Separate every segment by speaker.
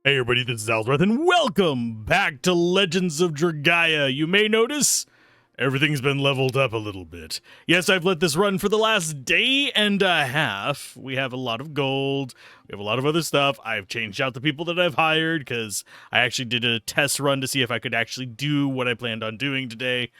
Speaker 1: Hey everybody, this is Alzorath, and welcome back to Legends of Dragaea. You may notice everything's been leveled up a little bit. Yes, I've let this run for the last day and a half. We have a lot of gold. We have a lot of other stuff. I've changed out the people that I've hired because I actually did a test run to see if I could actually do what I planned on doing today.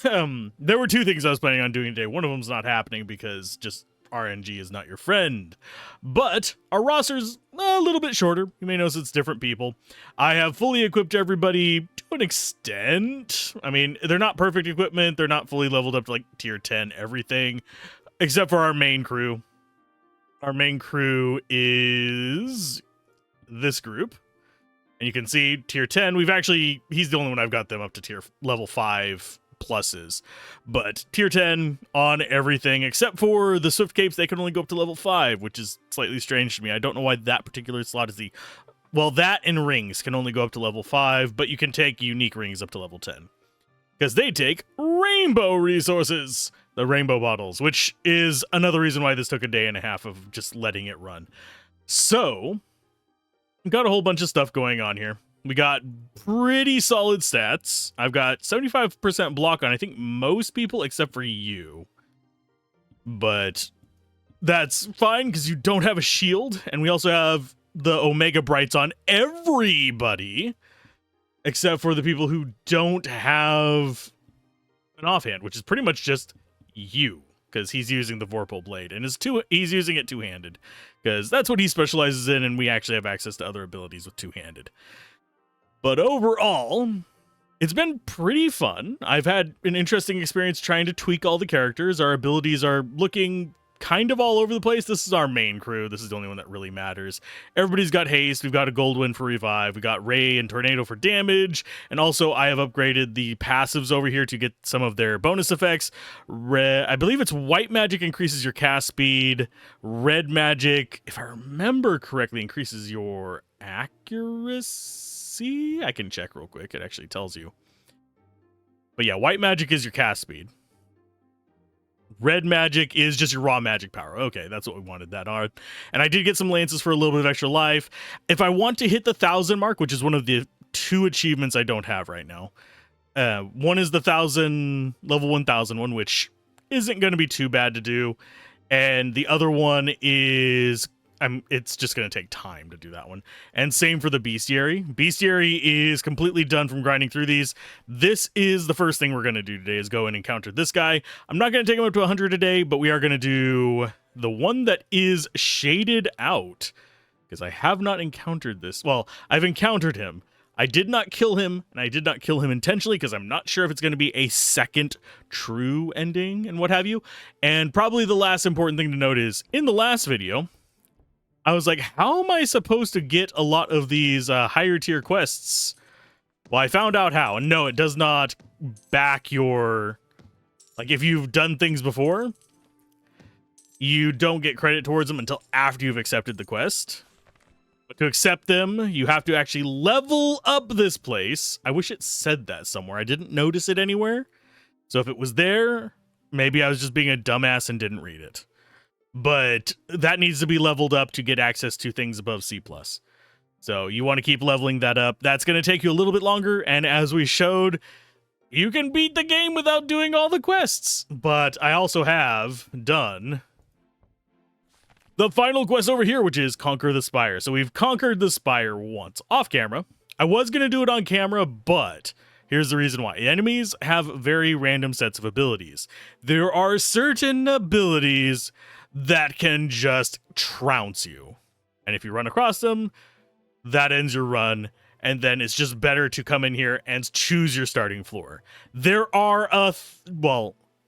Speaker 1: There were two things I was planning on doing today. One of them's not happening because just RNG is not your friend. But our roster's a little bit shorter. You may notice it's different people. I have fully equipped everybody to an extent. I mean, they're not perfect equipment. They're not fully leveled up to like tier 10 everything, except for our main crew. Our main crew is this group. And you can see tier 10. He's the only one I've got them up to level 5 pluses, but tier 10 on everything except for the Swift Capes. They can only go up to level 5, which is slightly strange to me. I don't know why that particular slot is that and rings can only go up to level 5, but you can take unique rings up to level 10 because they take rainbow resources, the rainbow bottles, which is another reason why this took a day and a half of just letting it run. So we've got a whole bunch of stuff going on here. We got pretty solid stats. I've got 75% block on, I think, most people except for you. But that's fine because you don't have a shield. And we also have the Omega Brights on everybody except for the people who don't have an offhand, which is pretty much just you because he's using the Vorpal Blade. And he's using it two-handed because that's what he specializes in, and we actually have access to other abilities with two-handed. But overall, it's been pretty fun. I've had an interesting experience trying to tweak all the characters. Our abilities are looking kind of all over the place. This is our main crew. This is the only one that really matters. Everybody's got haste. We've got a gold win for revive. We got Ray and Tornado for damage. And also I have upgraded the passives over here to get some of their bonus effects. I believe it's white magic increases your cast speed. Red magic, if I remember correctly, increases your accuracy. I can check real quick. It actually tells you. But yeah, white magic is your cast speed. Red magic is just your raw magic power. Okay, that's what we wanted that on. And I did get some lances for a little bit of extra life. If I want to hit the 1,000 mark, which is one of the 2 achievements I don't have right now. One is the level 1,000 one, which isn't going to be too bad to do. And the other one is it's just going to take time to do that one. And same for the Beastiary. Beastiary is completely done from grinding through these. This is the first thing we're going to do today is go and encounter this guy. I'm not going to take him up to 100 a day, but we are going to do the one that is shaded out because I have not encountered this. Well, I've encountered him. I did not kill him, and I did not kill him intentionally because I'm not sure if it's going to be a second true ending and what have you. And probably the last important thing to note is in the last video, I was like, how am I supposed to get a lot of these higher tier quests? Well, I found out how. And no, it does not back your... Like, if you've done things before, you don't get credit towards them until after you've accepted the quest. But to accept them, you have to actually level up this place. I wish it said that somewhere. I didn't notice it anywhere. So if it was there, maybe I was just being a dumbass and didn't read it. But that needs to be leveled up to get access to things above C+. So you want to keep leveling that up. That's going to take you a little bit longer. And as we showed, you can beat the game without doing all the quests. But I also have done the final quest over here, which is Conquer the Spire. So we've conquered the Spire once off camera. I was going to do it on camera, but here's the reason why. Enemies have very random sets of abilities. There are certain abilities that can just trounce you. And if you run across them, that ends your run. And then it's just better to come in here and choose your starting floor. There are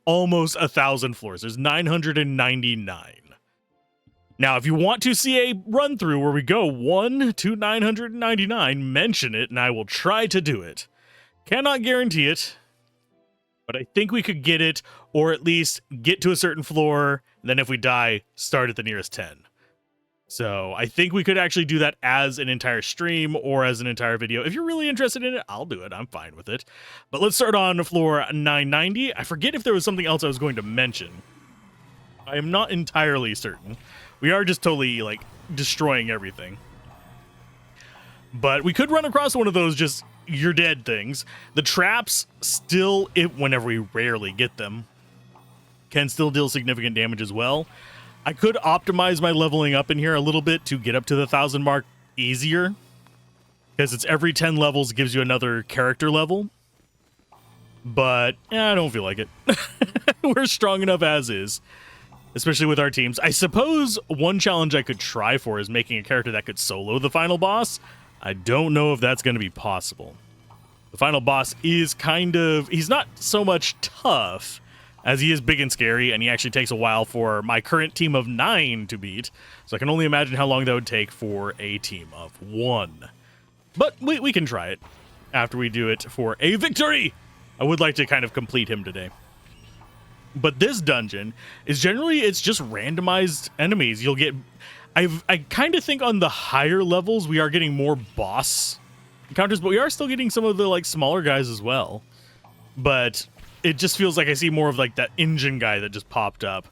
Speaker 1: almost 1,000 floors. There's 999. Now, if you want to see a run through where we go 1 to 999, mention it and I will try to do it. Cannot guarantee it, but I think we could get it, or at least get to a certain floor, and then if we die, start at the nearest 10. So I think we could actually do that as an entire stream or as an entire video. If you're really interested in it, I'll do it. I'm fine with it. But let's start on floor 990. I forget if there was something else I was going to mention. I am not entirely certain. We are just totally, like, destroying everything. But we could run across one of those just you're dead things. The traps still, whenever we rarely get them, can still deal significant damage as well. I could optimize my leveling up in here a little bit to get up to the 1,000 mark easier, because it's every 10 levels gives you another character level. But I don't feel like it. We're strong enough as is, especially with our teams. I suppose one challenge I could try for is making a character that could solo the final boss. I don't know if that's going to be possible. The final boss is he's not so much tough as he is big and scary, and he actually takes a while for my current team of 9 to beat. So I can only imagine how long that would take for a team of 1. But we can try it after we do it for a victory. I would like to kind of complete him today. But this dungeon is generally, it's just randomized enemies. You'll get, I kind of think on the higher levels, we are getting more boss encounters, but we are still getting some of the like smaller guys as well. But it just feels like I see more of like that engine guy that just popped up,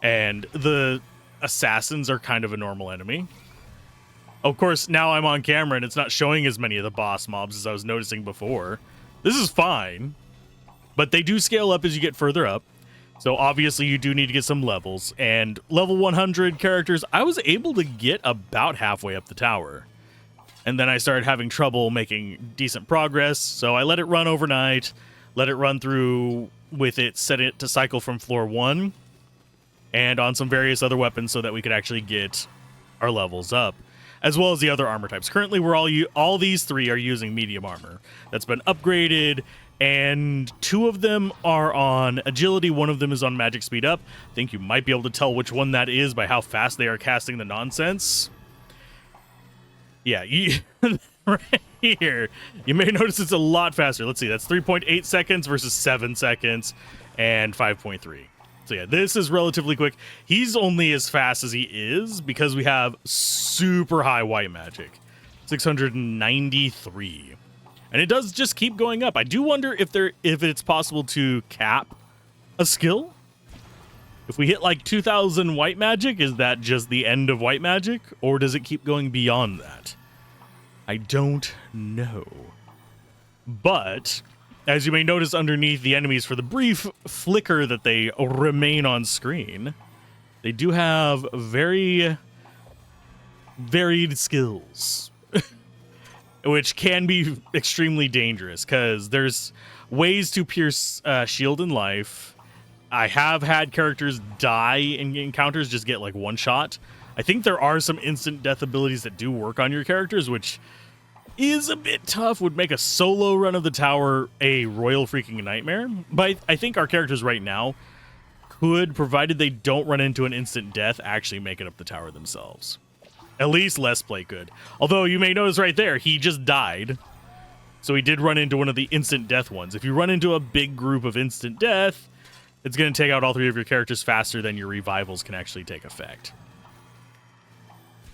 Speaker 1: and the assassins are kind of a normal enemy. Of course, now I'm on camera and it's not showing as many of the boss mobs as I was noticing before. This is fine, but they do scale up as you get further up. So obviously you do need to get some levels, and level 100 characters, I was able to get about halfway up the tower. And then I started having trouble making decent progress, so I let it run overnight, let it run through with it, set it to cycle from floor 1, and on some various other weapons so that we could actually get our levels up, as well as the other armor types. Currently, we're all these 3 are using medium armor. That's been upgraded, and 2 of them are on agility. 1 of them is on magic speed up. I think you might be able to tell which one that is by how fast they are casting the nonsense. Yeah, right here, you may notice it's a lot faster. Let's see, that's 3.8 seconds versus 7 seconds and 5.3. So yeah, this is relatively quick. He's only as fast as he is because we have super high white magic, 693, and it does just keep going up. I do wonder if it's possible to cap a skill. If we hit like 2,000 white magic, is that just the end of white magic, or does it keep going beyond that? I don't know. But as you may notice underneath the enemies, for the brief flicker that they remain on screen, they do have very varied skills, which can be extremely dangerous because there's ways to pierce shield and life. I have had characters die in encounters, just get like one shot. I think there are some instant death abilities that do work on your characters, which is a bit tough, would make a solo run of the tower a royal freaking nightmare. But I think our characters right now could, provided they don't run into an instant death, actually make it up the tower themselves. At least Let's Play could. Although you may notice right there, he just died. So he did run into one of the instant death ones. If you run into a big group of instant death, it's going to take out all 3 of your characters faster than your revivals can actually take effect.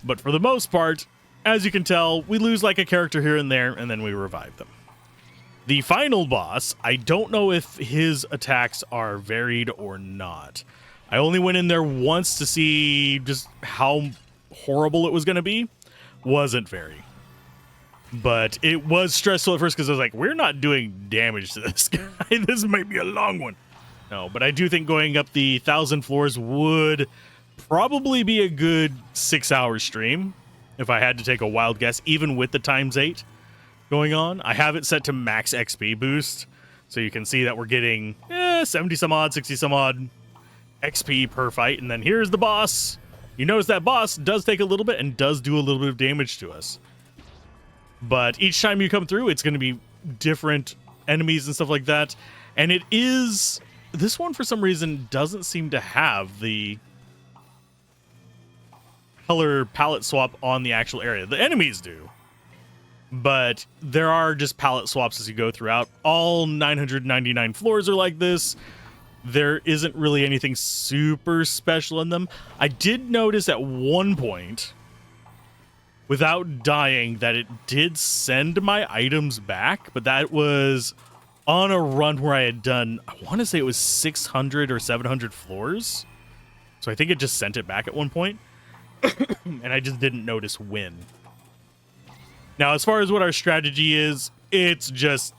Speaker 1: But for the most part, as you can tell, we lose like a character here and there, and then we revive them. The final boss, I don't know if his attacks are varied or not. I only went in there once to see just how horrible it was going to be. Wasn't very. But it was stressful at first because I was like, we're not doing damage to this guy. This might be a long one. No, but I do think going up the 1,000 floors would probably be a good 6-hour stream if I had to take a wild guess, even with the ×8 going on. I have it set to max XP boost, so you can see that we're getting 70 some odd, 60 some odd XP per fight. And then here's the boss. You notice that boss does take a little bit and does do a little bit of damage to us. But each time you come through, it's going to be different enemies and stuff like that. And it is... This one, for some reason, doesn't seem to have the color palette swap on the actual area. The enemies do. But there are just palette swaps as you go throughout. All 999 floors are like this. There isn't really anything super special in them. I did notice at one point, without dying, that it did send my items back, but that was on a run where I had done, I want to say it was 600 or 700 floors. So I think it just sent it back at one point. And I just didn't notice when. Now, as far as what our strategy is, it's just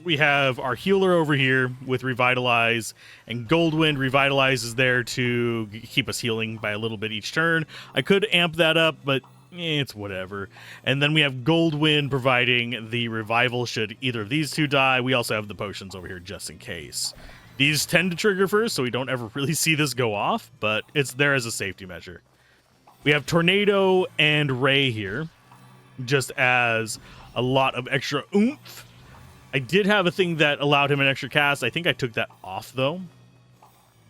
Speaker 1: we have our healer over here with Revitalize, and Goldwind Revitalize is there to keep us healing by a little bit each turn. I could amp that up, but it's whatever. And then we have Goldwind providing the revival should either of these two die. We also have the potions over here just in case. These tend to trigger first, so we don't ever really see this go off, but it's there as a safety measure. We have Tornado and Ray here, just as a lot of extra oomph. I did have a thing that allowed him an extra cast. I think I took that off, though,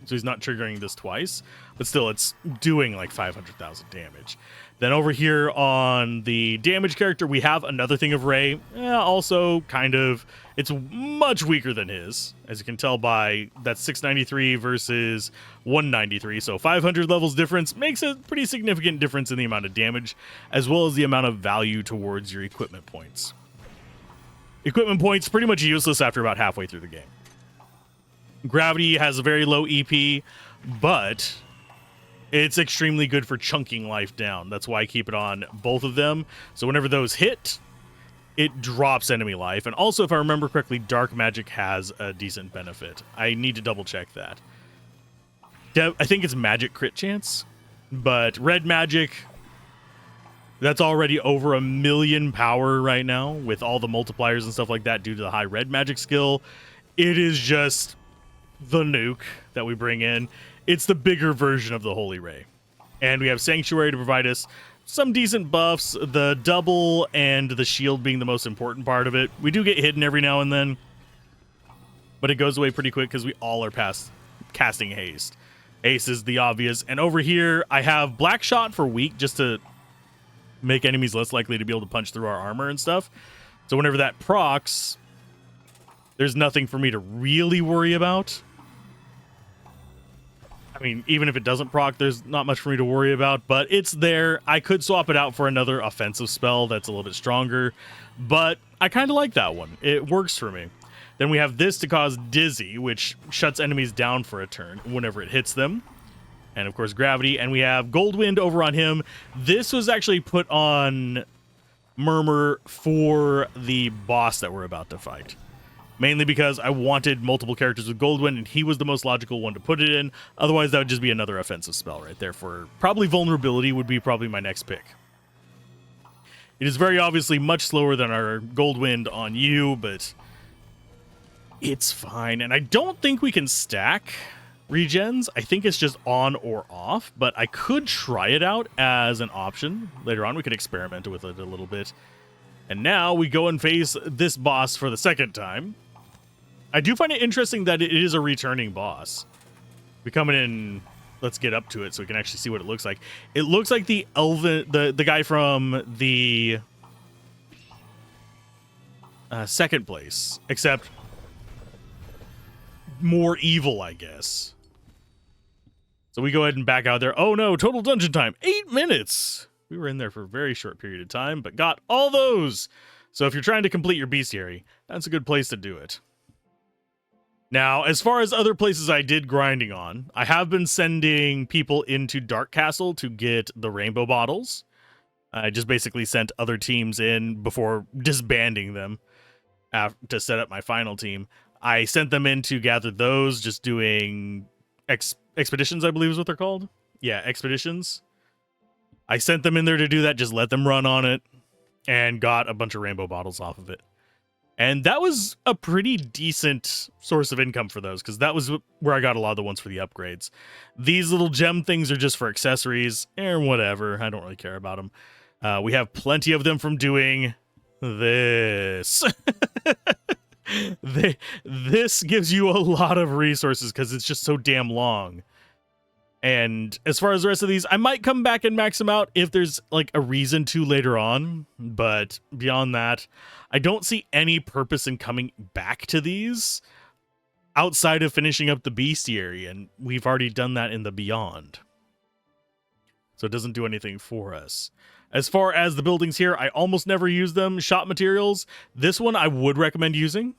Speaker 1: so he's not triggering this twice. But still, it's doing like 500,000 damage. Then over here on the damage character, we have another thing of Ray. Also, kind of, it's much weaker than his, as you can tell by that 693 versus 193. So 500 levels difference makes a pretty significant difference in the amount of damage, as well as the amount of value towards your equipment points. Equipment points pretty much useless after about halfway through the game. Gravity has a very low EP, but it's extremely good for chunking life down. That's why I keep it on both of them. So whenever those hit, it drops enemy life. And also, if I remember correctly, dark magic has a decent benefit. I need to double check that. I think it's magic crit chance, but red magic, that's already over 1 million power right now with all the multipliers and stuff like that due to the high red magic skill. It is just the nuke that we bring in. It's the bigger version of the Holy Ray. And we have Sanctuary to provide us some decent buffs, the double and the shield being the most important part of it. We do get hidden every now and then, but it goes away pretty quick because we all are past casting haste. Haste is the obvious. And over here, I have Black Shot for weak just to make enemies less likely to be able to punch through our armor and stuff. So whenever that procs, there's nothing for me to really worry about. I mean, even if it doesn't proc, there's not much for me to worry about, but it's there. I could swap it out for another offensive spell that's a little bit stronger, but I kind of like that one. It works for me. Then we have this to cause Dizzy, which shuts enemies down for a turn whenever it hits them. And of course, Gravity. And we have Goldwind over on him. This was actually put on Murmur for the boss that we're about to fight. Mainly because I wanted multiple characters with Goldwind, and he was the most logical one to put it in. Otherwise, that would just be another offensive spell right there. For probably Vulnerability would be probably my next pick. It is very obviously much slower than our Goldwind on you, but it's fine. And I don't think we can stack regens. I think it's just on or off, but I could try it out as an option. Later on, we could experiment with it a little bit. And now we go and face this boss for the second time. I do find it interesting that it is a returning boss. We come in, let's get up to it so we can actually see what it looks like. It looks like the elven, the guy from the second place, except more evil, I guess. So we go ahead and back out there. Oh no, total dungeon time, 8 minutes. We were in there for a very short period of time, but got all those. So if you're trying to complete your Beastiary, that's a good place to do it. Now, as far as other places I did grinding on, I have been sending people into Dark Castle to get the rainbow bottles. I just basically sent other teams in before disbanding them to set up my final team. I sent them in to gather those, just doing expeditions, I believe is what they're called. Yeah, expeditions. I sent them in there to do that, just let them run on it, and got a bunch of rainbow bottles off of it. And that was a pretty decent source of income for those, because that was where I got a lot of the ones for the upgrades. These little gem things are just for accessories, or whatever. I don't really care about them. We have plenty of them from doing this. This gives you a lot of resources, because it's just so damn long. And as far as the rest of these, I might come back and max them out if there's like a reason to later on. But beyond that, I don't see any purpose in coming back to these outside of finishing up the Beastiary. And we've already done that in the Beyond. So it doesn't do anything for us. As far as the buildings here, I almost never use them. Shop materials. This one I would recommend using.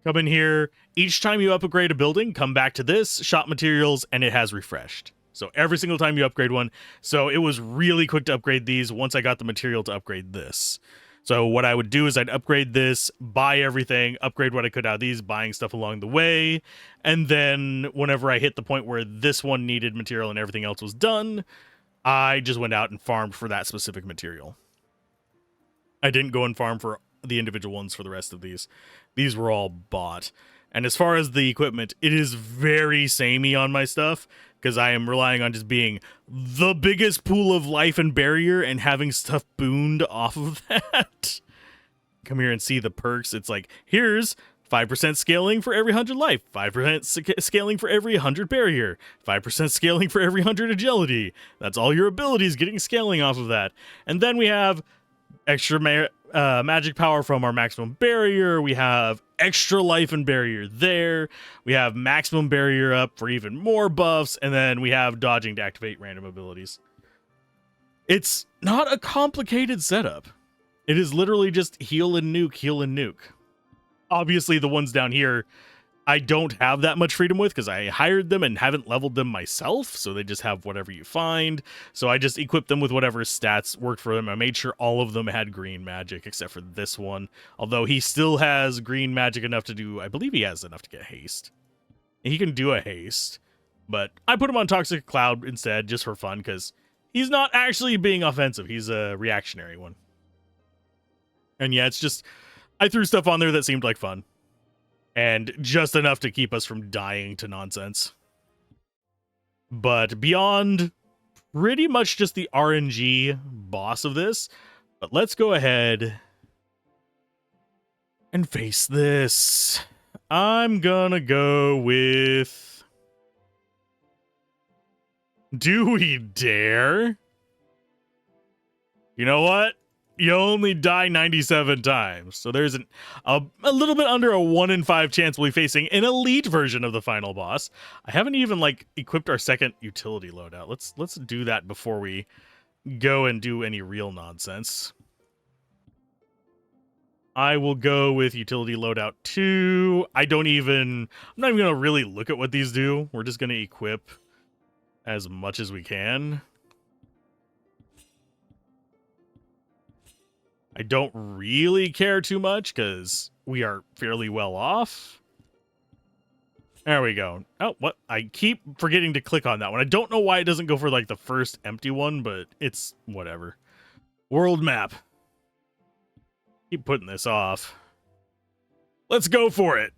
Speaker 1: Come in here. Each time you upgrade a building, come back to this, shop materials, and it has refreshed. So every single time you upgrade one. So it was really quick to upgrade these once I got the material to upgrade this. So what I would do is I'd upgrade this, buy everything, upgrade what I could out of these, buying stuff along the way. And then whenever I hit the point where this one needed material and everything else was done, I just went out and farmed for that specific material. I didn't go and farm for the individual ones for the rest of these. These were all bought. And as far as the equipment, it is very samey on my stuff because I am relying on just being the biggest pool of life and barrier and having stuff booned off of that. Come here and see the perks. It's like, here's 5% scaling for every 100 life, 5% scaling for every 100 barrier, 5% scaling for every 100 agility. That's all your abilities getting scaling off of that. And then we have extra magic power from our maximum barrier. We have extra life and barrier there. We have maximum barrier up for even more buffs. And then we have dodging to activate random abilities. It's not a complicated setup. It is literally just heal and nuke, heal and nuke. Obviously, the ones down here, I don't have that much freedom with because I hired them and haven't leveled them myself. So they just have whatever you find. So I just equipped them with whatever stats worked for them. I made sure all of them had green magic except for this one. Although he still has green magic enough to do, I believe he has enough to get haste. He can do a haste. But I put him on Toxic Cloud instead just for fun because he's not actually being offensive. He's a reactionary one. And yeah, it's just, I threw stuff on there that seemed like fun. And just enough to keep us from dying to nonsense. But beyond pretty much just the RNG boss of this, but let's go ahead and face this. I'm gonna go with... Do we dare? You know what? You only die 97 times. So there's a little bit under a 1 in 5 chance we'll be facing an elite version of the final boss. I haven't even equipped our second utility loadout. Let's do that before we go and do any real nonsense. I will go with utility loadout 2. I'm not even going to really look at what these do. We're just going to equip as much as we can. I don't really care too much because we are fairly well off. There we go. Oh, what? I keep forgetting to click on that one. I don't know why it doesn't go for the first empty one, but it's whatever. World map. Keep putting this off. Let's go for it.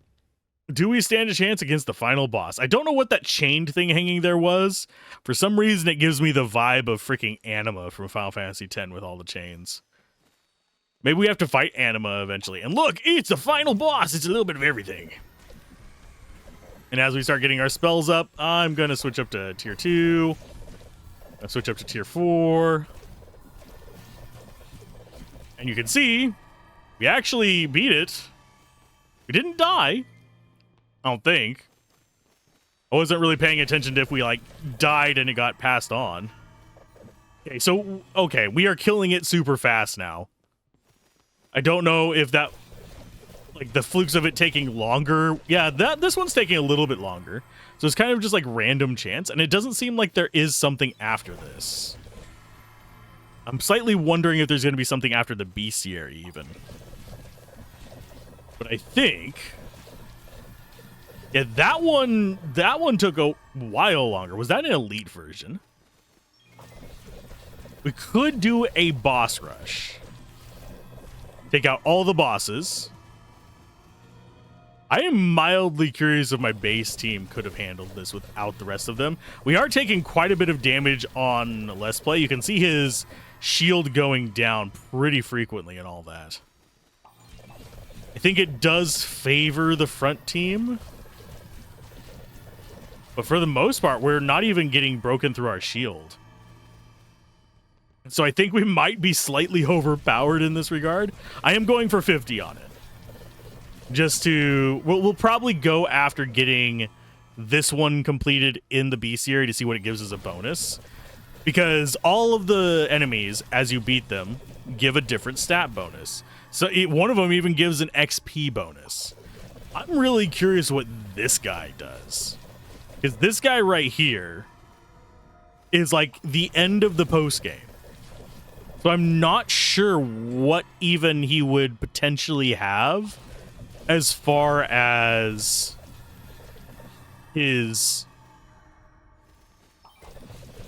Speaker 1: Do we stand a chance against the final boss? I don't know what that chained thing hanging there was. For some reason, it gives me the vibe of freaking Anima from Final Fantasy X with all the chains. Maybe we have to fight Anima eventually. And look, it's the final boss. It's a little bit of everything. And as we start getting our spells up, I'm going to switch up to tier 2. I'll switch up to tier 4. And you can see, we actually beat it. We didn't die. I don't think. I wasn't really paying attention to if we, died and it got passed on. Okay, we are killing it super fast now. I don't know if that, the flukes of it taking longer. Yeah, this one's taking a little bit longer. So it's kind of just random chance. And it doesn't seem like there is something after this. I'm slightly wondering if there's going to be something after the Beastiary even. But I think... Yeah, that one took a while longer. Was that an elite version? We could do a boss rush. Take out all the bosses. I am mildly curious if my base team could have handled this without the rest of them. We are taking quite a bit of damage on Let's Play. You can see his shield going down pretty frequently and all that. I think it does favor the front team. But for the most part, we're not even getting broken through our shield. So I think we might be slightly overpowered in this regard. I am going for 50 on it. Just to... We'll probably go after getting this one completed in the Beastiary to see what it gives as a bonus. Because all of the enemies, as you beat them, give a different stat bonus. So one of them even gives an XP bonus. I'm really curious what this guy does. Because this guy right here is like the end of the post game. So I'm not sure what even he would potentially have as far as his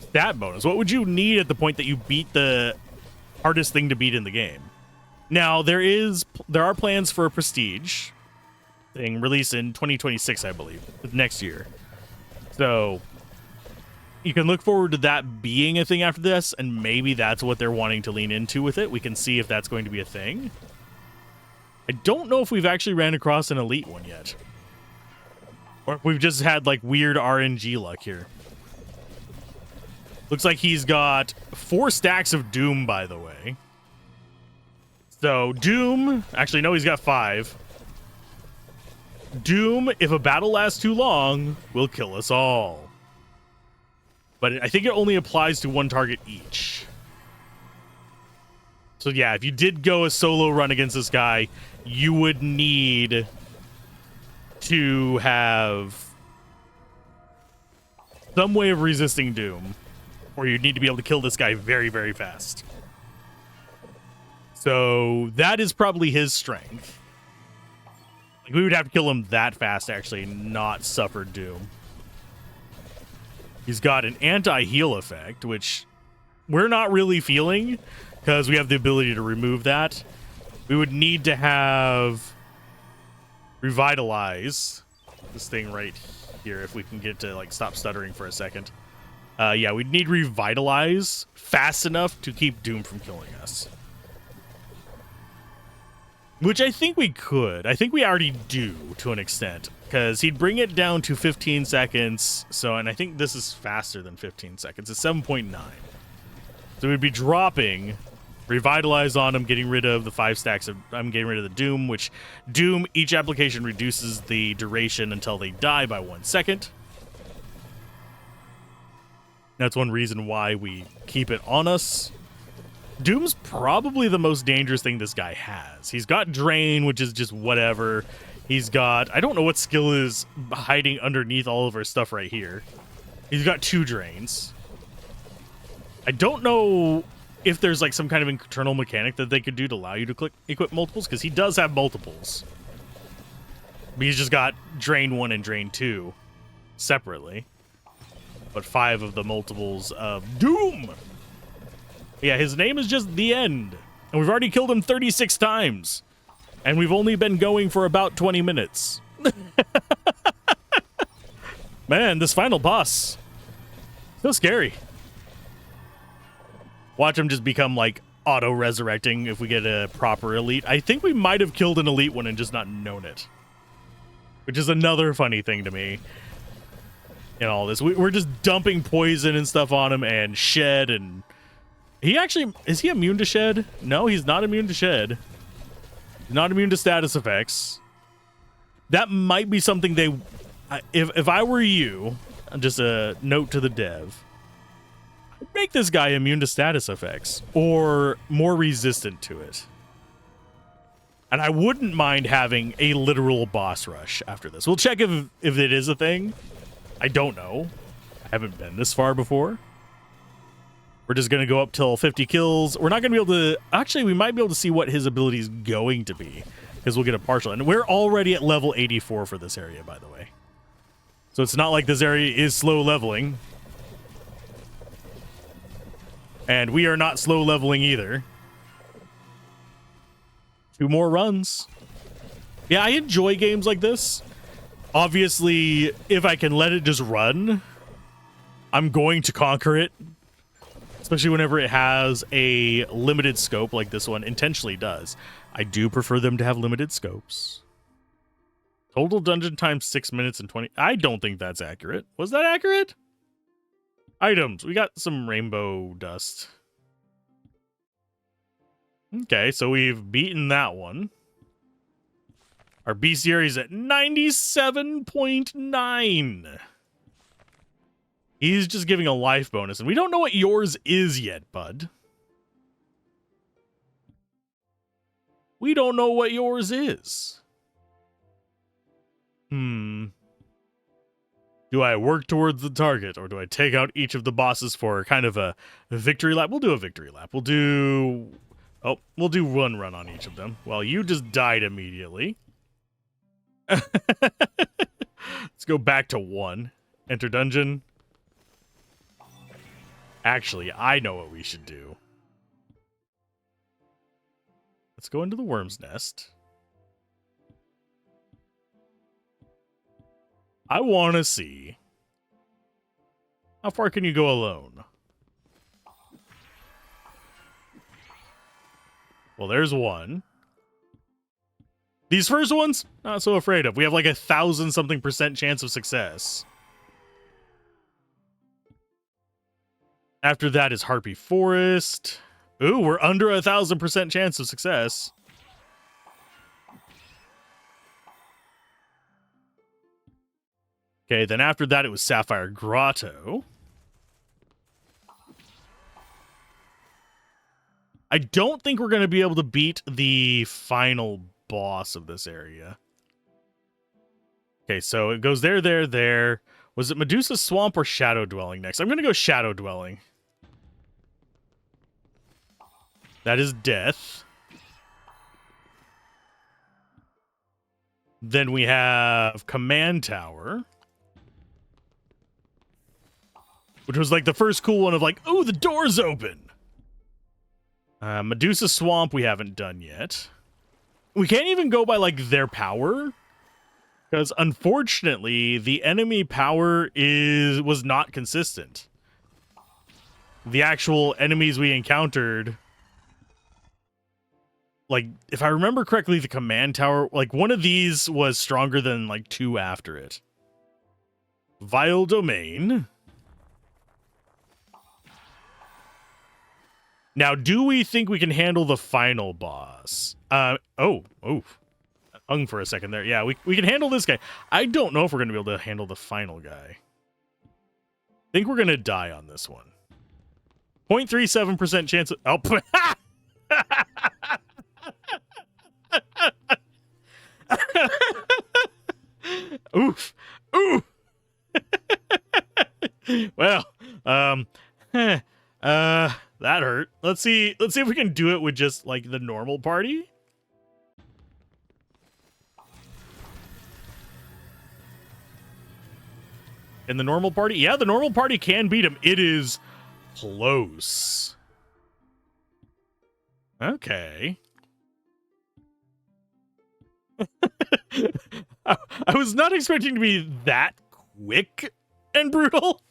Speaker 1: stat bonus. What would you need at the point that you beat the hardest thing to beat in the game? Now, there are plans for a prestige thing released in 2026, I believe, next year. So you can look forward to that being a thing after this, and maybe that's what they're wanting to lean into with it. We can see if that's going to be a thing. I don't know if we've actually ran across an elite one yet. Or if we've just had, like, weird RNG luck here. Looks like he's got 4 stacks of Doom, by the way. So, Doom... Actually, no, he's got 5. Doom, if a battle lasts too long, will kill us all. But I think it only applies to 1 target each. So yeah, if you did go a solo run against this guy, you would need to have some way of resisting Doom, or you'd need to be able to kill this guy very, very fast. So that is probably his strength. Like, we would have to kill him that fast to actually not suffer Doom. He's got an anti-heal effect, which we're not really feeling because we have the ability to remove that. We would need to have Revitalize this thing right here if we can get to, like, stop stuttering for a second. Yeah, we'd need Revitalize fast enough to keep Doom from killing us. Which I think we could. I think we already do to an extent. Because he'd bring it down to 15 seconds. So, and I think this is faster than 15 seconds. It's 7.9. So we'd be dropping Revitalize on him, getting rid of the 5 stacks of... I'm getting rid of the Doom, which Doom, each application reduces the duration until they die by 1 second. That's one reason why we keep it on us. Doom's probably the most dangerous thing this guy has. He's got Drain, which is just whatever. He's got... I don't know what skill is hiding underneath all of our stuff right here. He's got 2 Drains. I don't know if there's like some kind of internal mechanic that they could do to allow you to equip multiples, because he does have multiples. But he's just got Drain 1 and Drain 2 separately. But 5 of the multiples of Doom! Yeah, his name is just The End. And we've already killed him 36 times. And we've only been going for about 20 minutes. Man, this final boss. So scary. Watch him just become, like, auto-resurrecting if we get a proper elite. I think we might have killed an elite one and just not known it. Which is another funny thing to me. In all this. We're just dumping poison and stuff on him and shed and... He actually... Is he immune to shed? No, he's not immune to shed. He's not immune to status effects. That might be something they... If I were you, just a note to the dev, I'd make this guy immune to status effects or more resistant to it. And I wouldn't mind having a literal boss rush after this. We'll check if it is a thing. I don't know. I haven't been this far before. We're just going to go up till 50 kills. We're not going to be able to... Actually, we might be able to see what his ability is going to be, because we'll get a partial. And we're already at level 84 for this area, by the way. So it's not like this area is slow leveling. And we are not slow leveling either. 2 more runs. Yeah, I enjoy games like this. Obviously, if I can let it just run, I'm going to conquer it. Especially whenever it has a limited scope like this one intentionally does. I do prefer them to have limited scopes. Total dungeon time 6 minutes and 20. I don't think that's accurate. Was that accurate? Items. We got some rainbow dust. Okay, so we've beaten that one. Our Beastiary is at 97.9. He's just giving a life bonus, and we don't know what yours is yet, bud. We don't know what yours is. Do I work towards the target, or do I take out each of the bosses for kind of a victory lap? We'll do a victory lap. We'll do one run on each of them. Well, you just died immediately. Let's go back to 1. Enter dungeon. Actually, I know what we should do. Let's go into the worm's nest. I want to see how far can you go alone. Well, there's one. These first ones, not so afraid of. We have like 1,000-something% chance of success. After that is Harpy Forest. Ooh, we're under 1,000% chance of success. Okay, then after that it was Sapphire Grotto. I don't think we're going to be able to beat the final boss of this area. Okay, so it goes there, there, there. Was it Medusa Swamp or Shadow Dwelling next? I'm going to go Shadow Dwelling. That is death. Then we have Command Tower, which was like the first cool one of like, oh, the door's open. Medusa Swamp we haven't done yet. We can't even go by like their power, because unfortunately the enemy power was not consistent. The actual enemies we encountered, like if I remember correctly, the Command Tower, like one of these was stronger than like 2 after it. Vile Domain. Now, do we think we can handle the final boss? Oh, hung for a second there. Yeah, we can handle this guy. I don't know if we're going to be able to handle the final guy. I think we're going to die on this one. 0.37% chance of... Oh, oof. Ooh. Well, that hurt. Let's see if we can do it with just like the normal party. In the normal party? Yeah, the normal party can beat him. It is close. Okay. I was not expecting to be that quick and brutal.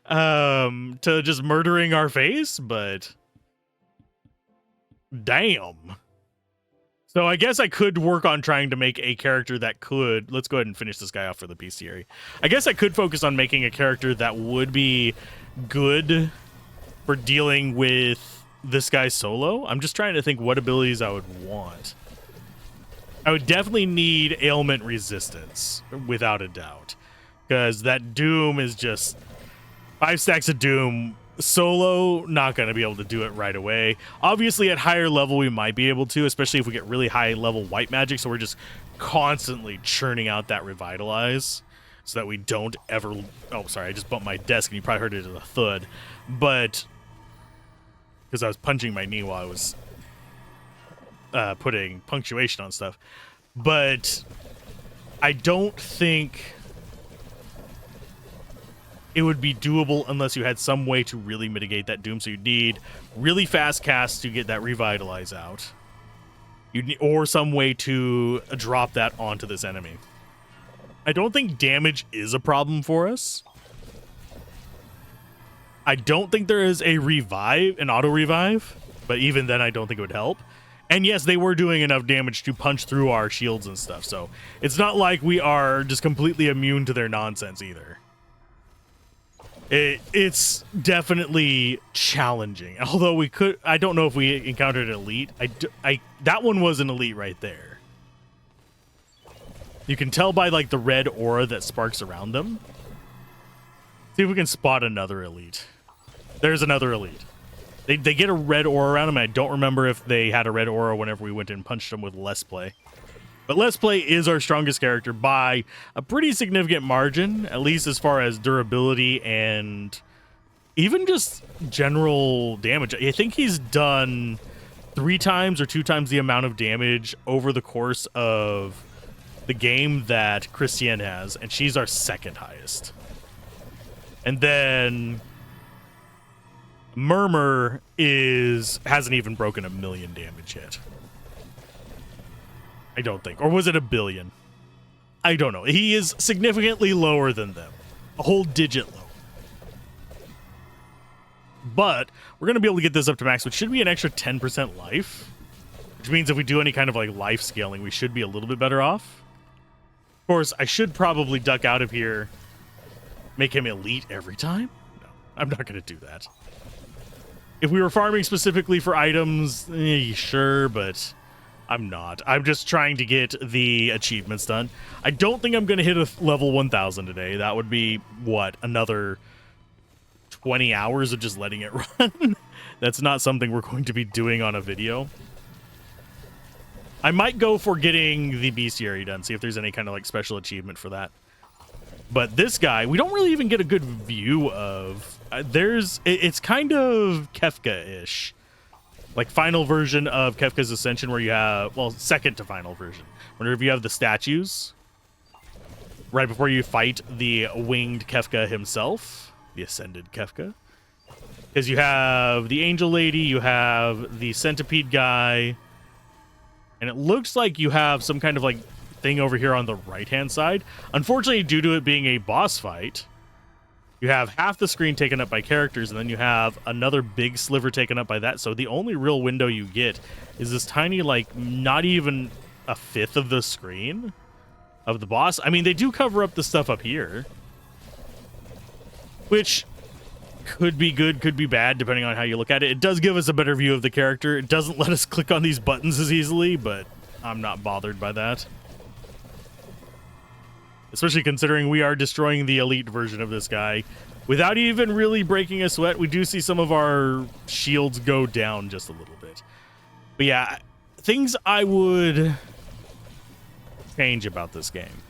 Speaker 1: To just murdering our face, but damn. So I guess I could work on trying to make a character that could, let's go ahead and finish this guy off for the Beastiary. I guess I could focus on making a character that would be good for dealing with this guy solo. I'm just trying to think what abilities I would want. I would definitely need ailment resistance, without a doubt, because that Doom is just 5 stacks of Doom solo, not going to be able to do it right away. Obviously, at higher level, we might be able to, especially if we get really high level white magic, so we're just constantly churning out that Revitalize so that we don't ever... Oh, sorry, I just bumped my desk and you probably heard it as a thud. But... because I was punching my knee while I was putting punctuation on stuff. But I don't think it would be doable unless you had some way to really mitigate that Doom. So you'd need really fast casts to get that Revitalize out. You'd need, or some way to drop that onto this enemy. I don't think damage is a problem for us. I don't think there is a revive, an auto revive, but even then I don't think it would help. And yes, they were doing enough damage to punch through our shields and stuff, so it's not like we are just completely immune to their nonsense either. It's definitely challenging. Although we could, I don't know if we encountered an elite. That one was an elite right there. You can tell by like the red aura that sparks around them. See if we can spot another elite. There's another elite. They get a red aura around them. I don't remember if they had a red aura whenever we went and punched them with less play. But Let's Play is our strongest character by a pretty significant margin, at least as far as durability and even just general damage. I think he's done 3 times or 2 times the amount of damage over the course of the game that Christiane has, and she's our 2nd highest. And then Murmur hasn't even broken 1 million damage yet. I don't think. Or was it 1 billion? I don't know. He is significantly lower than them. A whole digit lower. But we're going to be able to get this up to max, which should be an extra 10% life. Which means if we do any kind of like life scaling, we should be a little bit better off. Of course, I should probably duck out of here. Make him elite every time? No, I'm not going to do that. If we were farming specifically for items, sure, but I'm not. I'm just trying to get the achievements done. I don't think I'm going to hit a level 1000 today. That would be, what, another 20 hours of just letting it run? That's not something we're going to be doing on a video. I might go for getting the Beastiary done, see if there's any kind of like special achievement for that. But this guy, we don't really even get a good view of. It's kind of Kefka-ish. Like final version of Kefka's Ascension where you have, well, second to final version. Whenever you have the statues, right before you fight the winged Kefka himself, the ascended Kefka. Because you have the angel lady, you have the centipede guy, and it looks like you have some kind of like thing over here on the right-hand side. Unfortunately, due to it being a boss fight, you have half the screen taken up by characters, and then you have another big sliver taken up by that. So the only real window you get is this tiny, like, not even a fifth of the screen of the boss. I mean, they do cover up the stuff up here, which could be good, could be bad, depending on how you look at it. It does give us a better view of the character. It doesn't let us click on these buttons as easily, but I'm not bothered by that. Especially considering we are destroying the elite version of this guy without even really breaking a sweat. We do see some of our shields go down just a little bit. But yeah, things I would change about this game.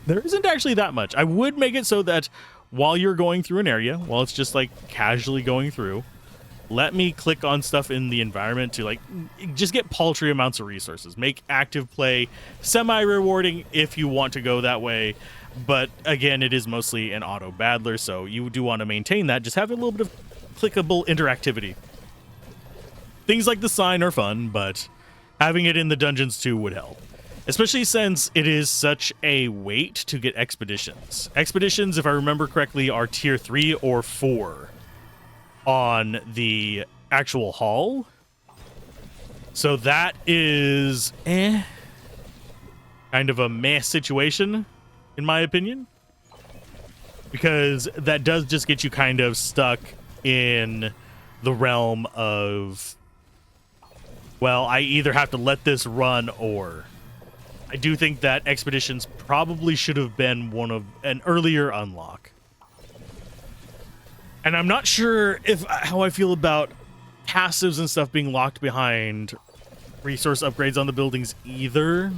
Speaker 1: There isn't actually that much. I would make it so that while you're going through an area, while it's just like casually going through, let me click on stuff in the environment to like just get paltry amounts of resources. Make active play semi-rewarding if you want to go that way. But again, it is mostly an auto battler, so you do want to maintain that. Just have a little bit of clickable interactivity. Things like the sign are fun, but having it in the dungeons too would help. Especially since it is such a wait to get expeditions. Expeditions, if I remember correctly, are tier 3 or 4 on the actual haul. So that is kind of a meh situation, in my opinion. Because that does just get you kind of stuck in the realm of, well, I either have to let this run or... I do think that expeditions probably should have been an earlier unlock. And I'm not sure how I feel about passives and stuff being locked behind resource upgrades on the buildings either.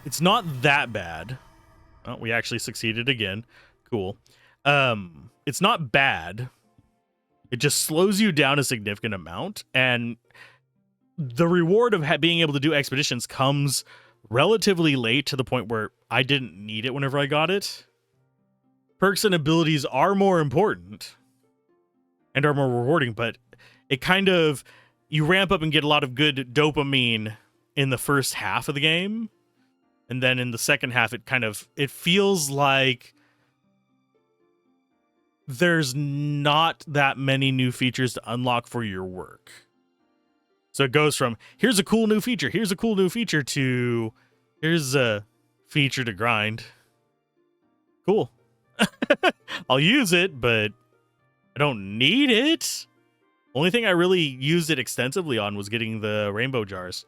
Speaker 1: It's not that bad. Oh, we actually succeeded again. Cool. It's not bad. It just slows you down a significant amount, and the reward of being able to do expeditions comes relatively late to the point where I didn't need it whenever I got it. Perks and abilities are more important and are more rewarding, but it kind of, you ramp up and get a lot of good dopamine in the first half of the game. And then in the second half, it feels like there's not that many new features to unlock for your work. So it goes from, here's a cool new feature, here's a cool new feature, to here's a feature to grind. Cool. I'll use it, but I don't need it. Only thing I really used it extensively on was getting the rainbow jars.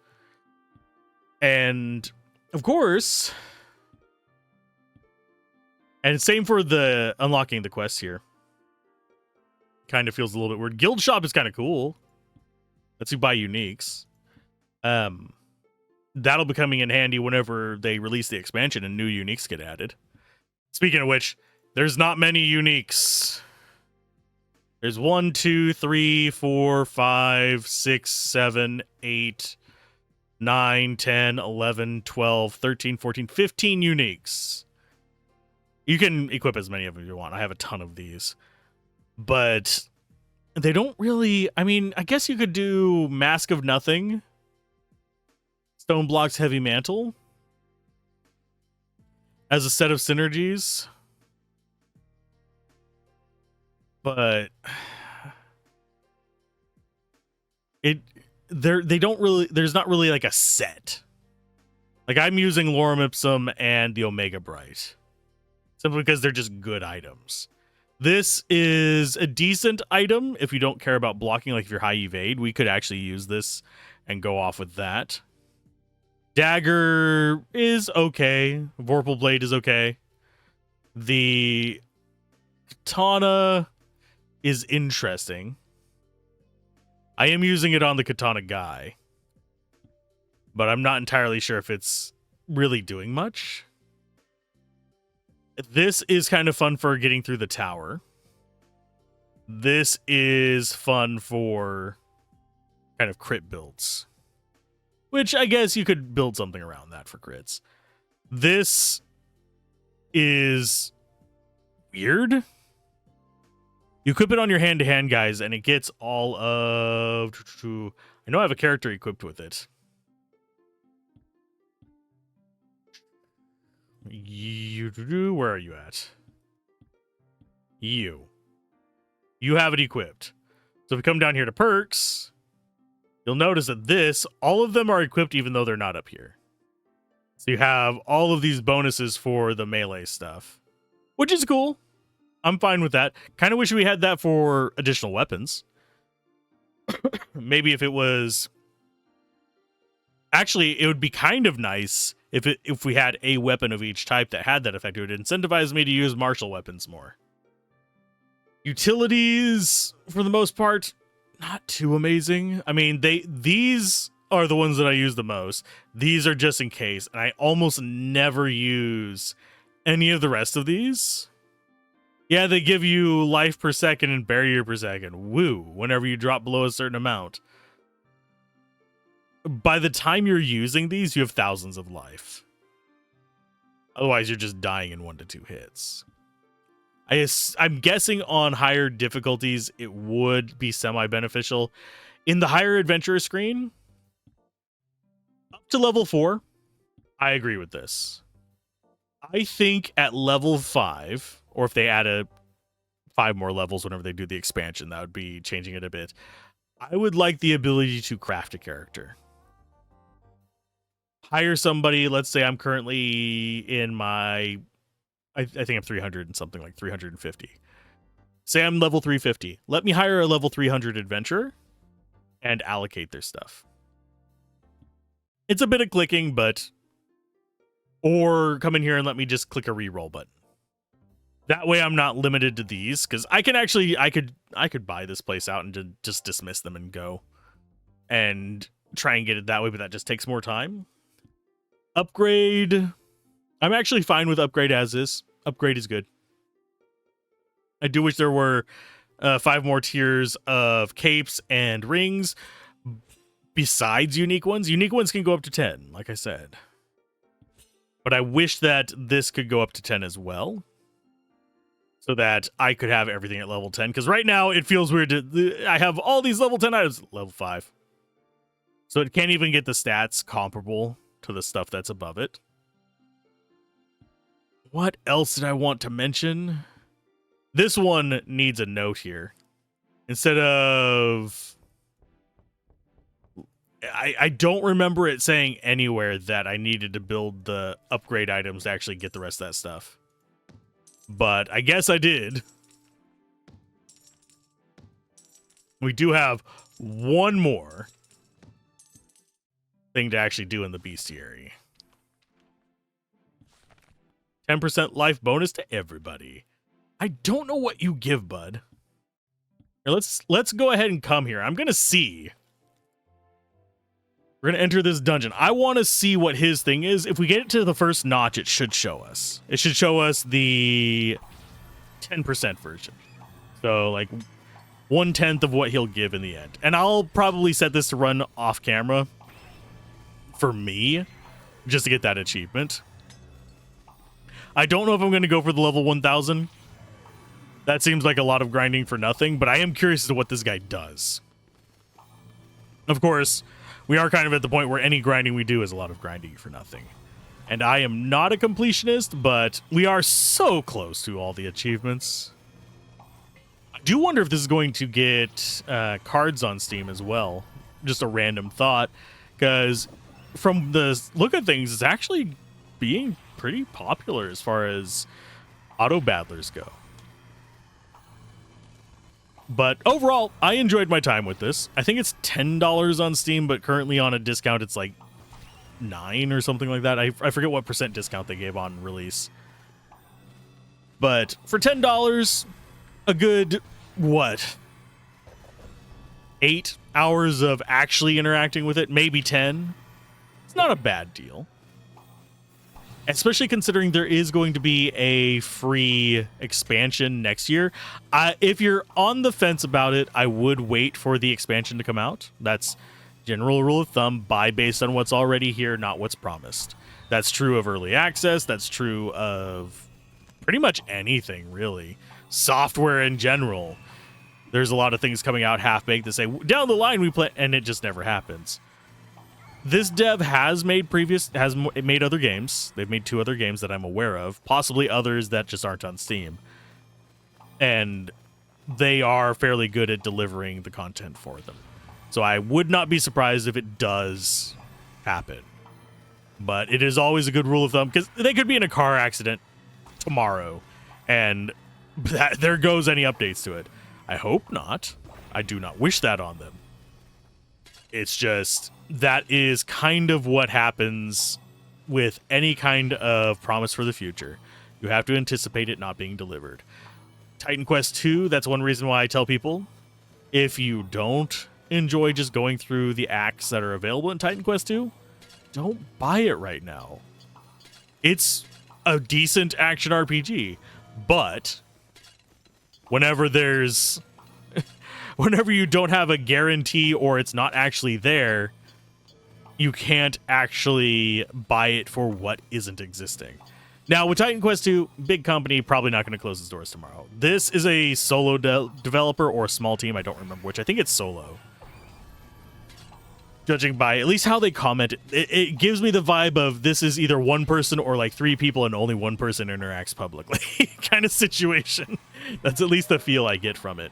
Speaker 1: And of course, and same for the unlocking the quests here. Kind of feels a little bit weird. Guild shop is kind of cool. Lets you buy uniques. that'll be coming in handy whenever they release the expansion and new uniques get added. Speaking of which, there's not many uniques. There's 1, 2, 3, 4, 5, 6, 7, 8, 9, 10, 11, 12, 13, 14, 15 uniques. You can equip as many of them as you want. I have a ton of these. But they don't really... I mean, I guess you could do Mask of Nothing, Stone Blocks Heavy Mantle as a set of synergies. But they don't really... There's not really like a set. Like, I'm using Lorem Ipsum and the Omega Bright, simply because they're just good items. This is a decent item if you don't care about blocking, like if you're high evade. We could actually use this and go off with that. Dagger is okay. Vorpal Blade is okay. The Katana is interesting. I am using it on the Katana guy, but I'm not entirely sure if it's really doing much. This is kind of fun for getting through the tower. This is fun for kind of crit builds, which I guess you could build something around that for crits. This is weird. You equip it on your hand-to-hand guys, and it gets all of... I know I have a character equipped with it. Where are you at? You have it equipped. So if we come down here to perks, you'll notice that all of them are equipped even though they're not up here. So you have all of these bonuses for the melee stuff, which is cool. I'm fine with that. Kind of wish we had that for additional weapons. Maybe if it was... Actually, it would be kind of nice if we had a weapon of each type that had that effect. It would incentivize me to use martial weapons more. Utilities, for the most part, not too amazing. I mean, these are the ones that I use the most. These are just in case, and I almost never use any of the rest of these. Yeah, they give you life per second and barrier per second. Woo, whenever you drop below a certain amount. By the time you're using these, you have thousands of life. Otherwise, you're just dying in 1 to 2 hits. I'm guessing on higher difficulties, it would be semi-beneficial. In the higher adventurer screen, up to level 4, I agree with this. I think at level 5, or if they add 5 more levels whenever they do the expansion, that would be changing it a bit. I would like the ability to craft a character. Hire somebody. Let's say I'm currently in my... I think I'm 300 and something, like 350. Say I'm level 350. Let me hire a level 300 adventurer and allocate their stuff. It's a bit of clicking, but... Or come in here and let me just click a reroll button. That way I'm not limited to these, because I can actually... I could buy this place out and just dismiss them and go. And try and get it that way, but that just takes more time. Upgrade... I'm actually fine with upgrade as is. Upgrade is good. I do wish there were 5 more tiers of capes and rings besides unique ones. Unique ones can go up to 10, like I said. But I wish that this could go up to 10 as well, so that I could have everything at level 10. Because right now it feels weird I have all these level 10 items at level 5. So it can't even get the stats comparable to the stuff that's above it. What else did I want to mention? This one needs a note here. Instead of... I don't remember it saying anywhere that I needed to build the upgrade items to actually get the rest of that stuff. But I guess I did. We do have one more thing to actually do in the Beastiary. 10% life bonus to everybody. I don't know what you give, bud. Here, let's go ahead and come here. I'm gonna see We're going to enter this dungeon. I want to see what his thing is. If we get it to the first notch, it should show us. It should show us the 10% version. So, like, 1/10 of what he'll give in the end. And I'll probably set this to run off camera for me, just to get that achievement. I don't know if I'm going to go for the level 1000. That seems like a lot of grinding for nothing, but I am curious as to what this guy does. Of course, we are kind of at the point where any grinding we do is a lot of grinding for nothing. And I am not a completionist, but we are so close to all the achievements. I do wonder if this is going to get cards on Steam as well. Just a random thought, because from the look of things, it's actually being pretty popular as far as auto battlers go. But overall, I enjoyed my time with this. I think it's $10 on Steam, but currently on a discount, it's like $9 or something like that. I forget what % discount they gave on release. But for $10, a good, what, 8 hours of actually interacting with it, maybe 10. It's not a bad deal. Especially considering there is going to be a free expansion next year. If you're on the fence about it, I would wait for the expansion to come out. That's general rule of thumb. Buy based on what's already here, not what's promised. That's true of early access. That's true of pretty much anything, really. Software in general. There's a lot of things coming out half-baked that say, down the line we play, and it just never happens. This dev has made other games. They've made 2 other games that I'm aware of, possibly others that just aren't on Steam. And they are fairly good at delivering the content for them. So I would not be surprised if it does happen. But it is always a good rule of thumb, because they could be in a car accident tomorrow, and there goes any updates to it. I hope not. I do not wish that on them. It's just, that is kind of what happens with any kind of promise for the future. You have to anticipate it not being delivered. Titan Quest 2, that's one reason why I tell people, if you don't enjoy just going through the acts that are available in Titan Quest 2, don't buy it right now. It's a decent action RPG, but whenever you don't have a guarantee or it's not actually there, you can't actually buy it for what isn't existing. Now, with Titan Quest 2, big company, probably not going to close its doors tomorrow. This is a solo developer or a small team. I don't remember which. I think it's solo. Judging by at least how they comment, it gives me the vibe of this is either one person or like 3 people and only one person interacts publicly kind of situation. That's at least the feel I get from it.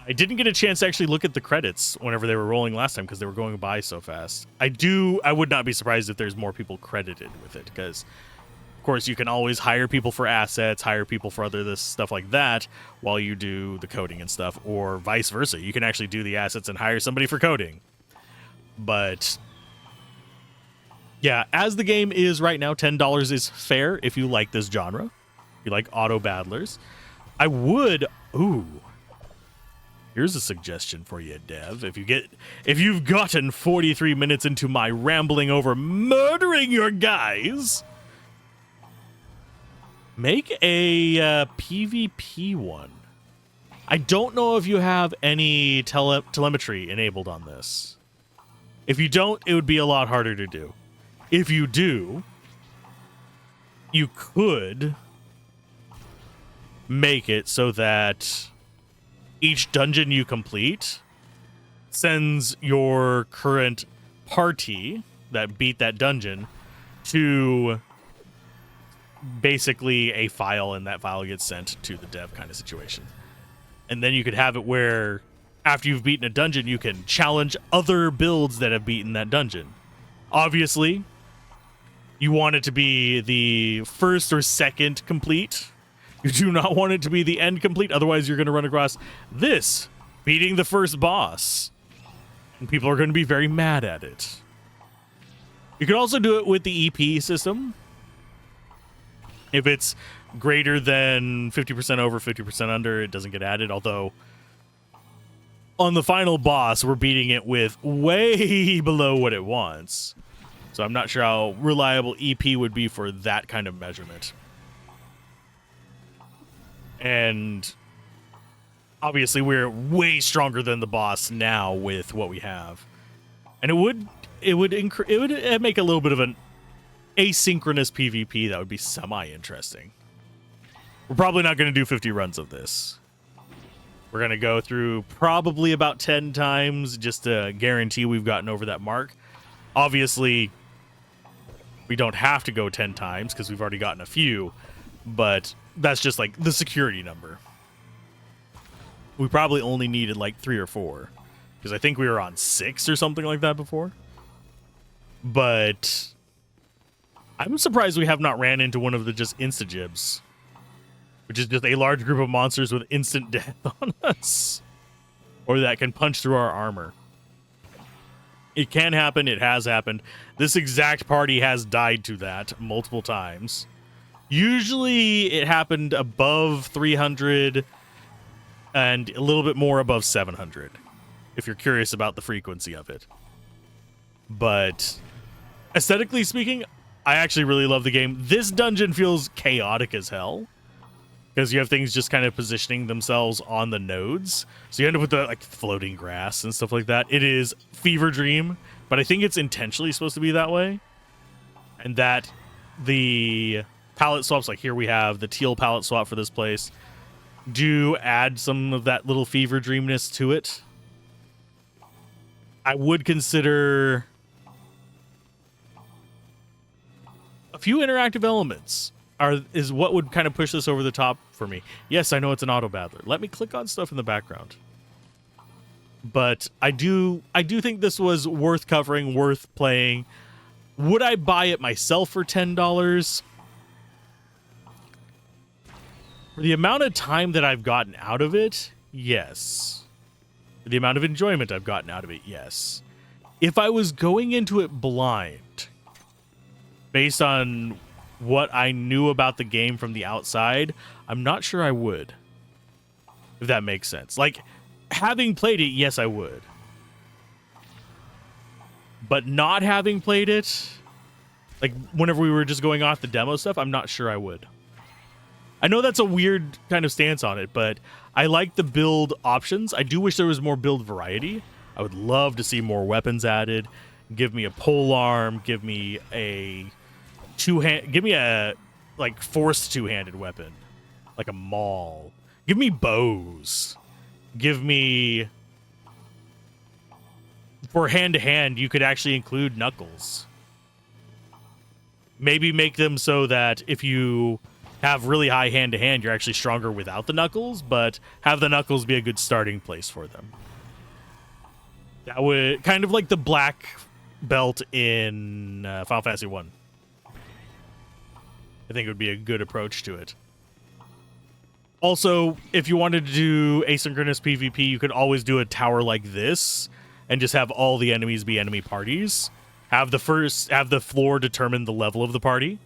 Speaker 1: I didn't get a chance to actually look at the credits whenever they were rolling last time because they were going by so fast. I would not be surprised if there's more people credited with it, because of course you can always hire people for assets, hire people for this stuff like that while you do the coding and stuff, or vice versa. You can actually do the assets and hire somebody for coding. But yeah, as the game is right now, $10 is fair if you like this genre. If you like auto battlers. I would, here's a suggestion for you, Dev. If you've gotten 43 minutes into my rambling over murdering your guys, make a PvP one. I don't know if you have any telemetry enabled on this. If you don't, it would be a lot harder to do. If you do, you could make it so that each dungeon you complete sends your current party that beat that dungeon to basically a file, and that file gets sent to the dev kind of situation. And then you could have it where after you've beaten a dungeon, you can challenge other builds that have beaten that dungeon. Obviously, you want it to be the first or second complete. You do not want it to be the end complete, otherwise you're going to run across this, beating the first boss. And people are going to be very mad at it. You can also do it with the EP system. If it's greater than 50% over, 50% under, it doesn't get added, although on the final boss, we're beating it with way below what it wants. So I'm not sure how reliable EP would be for that kind of measurement. And obviously we're way stronger than the boss now with what we have. And it would make a little bit of an asynchronous PvP that would be semi-interesting. We're probably not going to do 50 runs of this. We're going to go through probably about 10 times just to guarantee we've gotten over that mark. Obviously, we don't have to go 10 times because we've already gotten a few, but that's just like the security number. We probably only needed like 3 or 4 because I think we were on 6 or something like that before. But I'm surprised we have not ran into one of the just insta-gibs, which is just a large group of monsters with instant death on us, or that can punch through our armor. It can happen. It has happened. This exact party has died to that multiple times. Usually it happened above 300 and a little bit more above 700, if you're curious about the frequency of it. But aesthetically speaking, I actually really love the game. This dungeon feels chaotic as hell, because you have things just kind of positioning themselves on the nodes. So you end up with the like floating grass and stuff like that. It is Fever Dream, but I think it's intentionally supposed to be that way. And that the palette swaps, like here we have the teal palette swap for this place, do add some of that little Fever Dreamness to it. I would consider a few interactive elements is what would kind of push this over the top for me. Yes, I know it's an auto battler. Let me click on stuff in the background. But I do think this was worth covering, worth playing. Would I buy it myself for $10? For the amount of time that I've gotten out of it, yes. For the amount of enjoyment I've gotten out of it, yes. If I was going into it blind, based on what I knew about the game from the outside, I'm not sure I would. If that makes sense. Like, having played it, yes, I would. But not having played it, like, whenever we were just going off the demo stuff, I'm not sure I would. I know that's a weird kind of stance on it, but I like the build options. I do wish there was more build variety. I would love to see more weapons added. Give me a pole arm. Give me a give me a like forced two-handed weapon, like a maul. Give me bows. Give me, for hand-to-hand, you could actually include knuckles. Maybe make them so that if you have really high hand-to-hand, you're actually stronger without the knuckles, but have the knuckles be a good starting place for them. That would kind of like the black belt in Final Fantasy 1. I think it would be a good approach to it. Also, if you wanted to do asynchronous PvP, you could always do a tower like this and just have all the enemies be enemy parties. Have the floor determine the level of the party.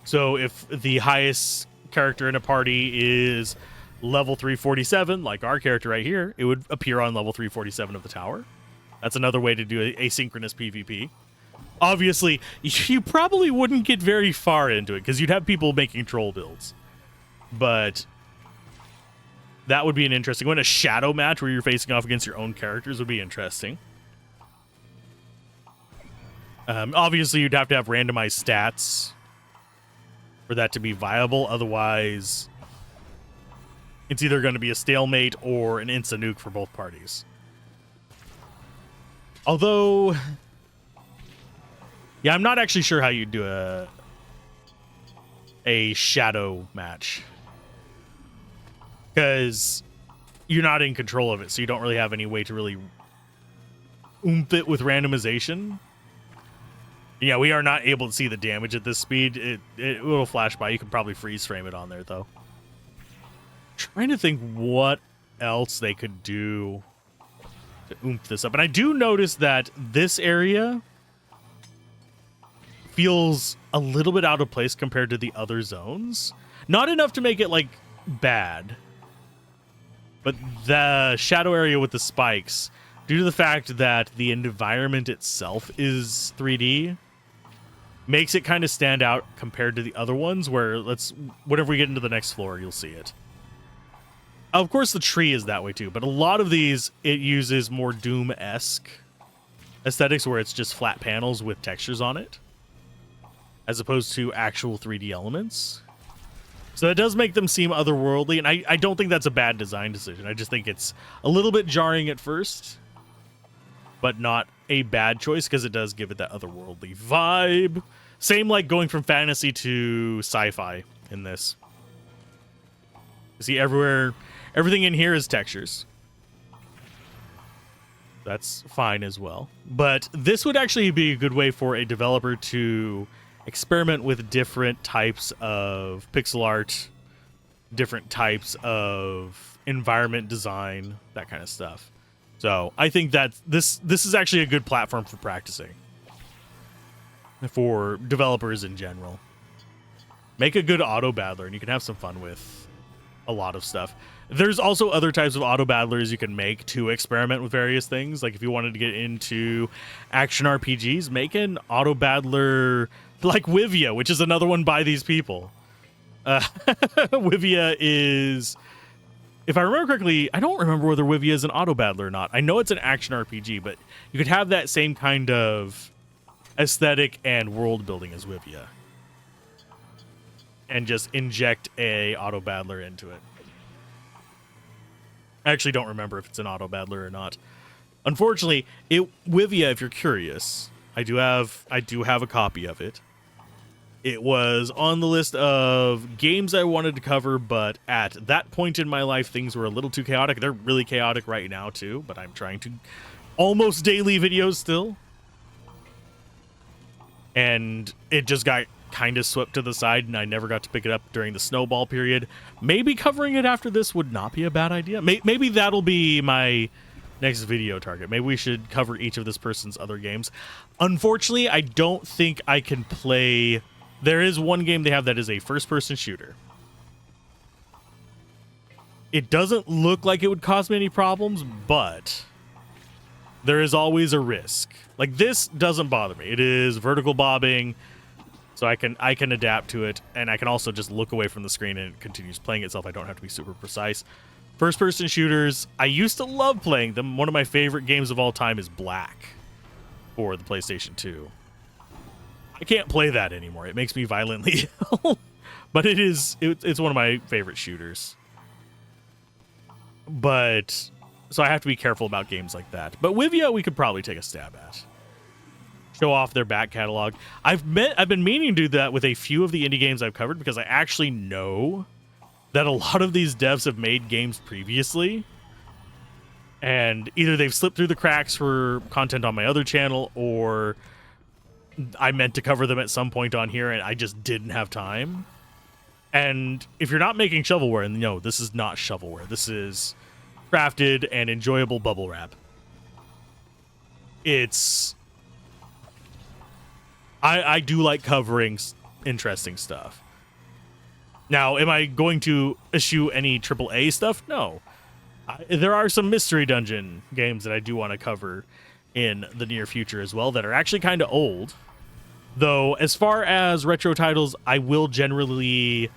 Speaker 1: So if the highest character in a party is level 347, like our character right here, it would appear on level 347 of the tower. That's another way to do asynchronous PvP. Obviously, you probably wouldn't get very far into it because you'd have people making troll builds. But that would be an interesting one. A shadow match where you're facing off against your own characters would be interesting. Obviously, you'd have to have randomized stats for that to be viable. Otherwise, it's either going to be a stalemate or an insta-nuke for both parties. Although, yeah, I'm not actually sure how you do a shadow match, because you're not in control of it, so you don't really have any way to really oomph it with randomization. Yeah, we are not able to see the damage at this speed. It will flash by. You can probably freeze frame it on there, though. Trying to think what else they could do to oomph this up. And I do notice that this area feels a little bit out of place compared to the other zones. Not enough to make it, like, bad. But the shadow area with the spikes, due to the fact that the environment itself is 3D, makes it kind of stand out compared to the other ones where whenever we get into the next floor, you'll see it. Of course, the tree is that way too, but a lot of these, it uses more Doom-esque aesthetics where it's just flat panels with textures on it, as opposed to actual 3D elements. So that does make them seem otherworldly, and I don't think that's a bad design decision. I just think it's a little bit jarring at first, but not a bad choice because it does give it that otherworldly vibe. Same like going from fantasy to sci-fi in this. You see everything in here is textures. That's fine as well. But this would actually be a good way for a developer to experiment with different types of pixel art, different types of environment design, that kind of stuff. So I think that this is actually a good platform for practicing for developers in general. Make a good auto battler and you can have some fun with a lot of stuff. There's also other types of auto battlers you can make to experiment with various things. Like if you wanted to get into action RPGs, make an auto battler like Wivia, which is another one by these people. Wivia is, if I remember correctly, I don't remember whether Wivia is an auto battler or not. I know it's an action RPG, but you could have that same kind of aesthetic and world building as Wivia, and just inject a auto battler into it. I actually don't remember if it's an auto battler or not. Unfortunately, Wivia, if you're curious, I do have a copy of it. It was on the list of games I wanted to cover, but at that point in my life, things were a little too chaotic. They're really chaotic right now, too, but I'm trying to almost daily videos still. And it just got kind of swept to the side, and I never got to pick it up during the snowball period. Maybe covering it after this would not be a bad idea. Maybe that'll be my next video target. Maybe we should cover each of this person's other games. Unfortunately, I don't think I can play... There is one game they have that is a first-person shooter. It doesn't look like it would cause me any problems, but there is always a risk. Like, this doesn't bother me. It is vertical bobbing, so I can adapt to it, and I can also just look away from the screen and it continues playing itself. I don't have to be super precise. First-person shooters, I used to love playing them. One of my favorite games of all time is Black for the PlayStation 2. I can't play that anymore. It makes me violently ill. But it's one of my favorite shooters. But so I have to be careful about games like that. But Wivia we could probably take a stab at. Show off their back catalog. I've been meaning to do that with a few of the indie games I've covered because I actually know that a lot of these devs have made games previously. And either they've slipped through the cracks for content on my other channel, or I meant to cover them at some point on here and I just didn't have time. And if you're not making shovelware, and no, this is not shovelware. This is crafted and enjoyable bubble wrap. I do like covering interesting stuff. Now, am I going to eschew any AAA stuff? No. There are some mystery dungeon games that I do want to cover in the near future as well that are actually kind of old. Though, as far as retro titles, I will generally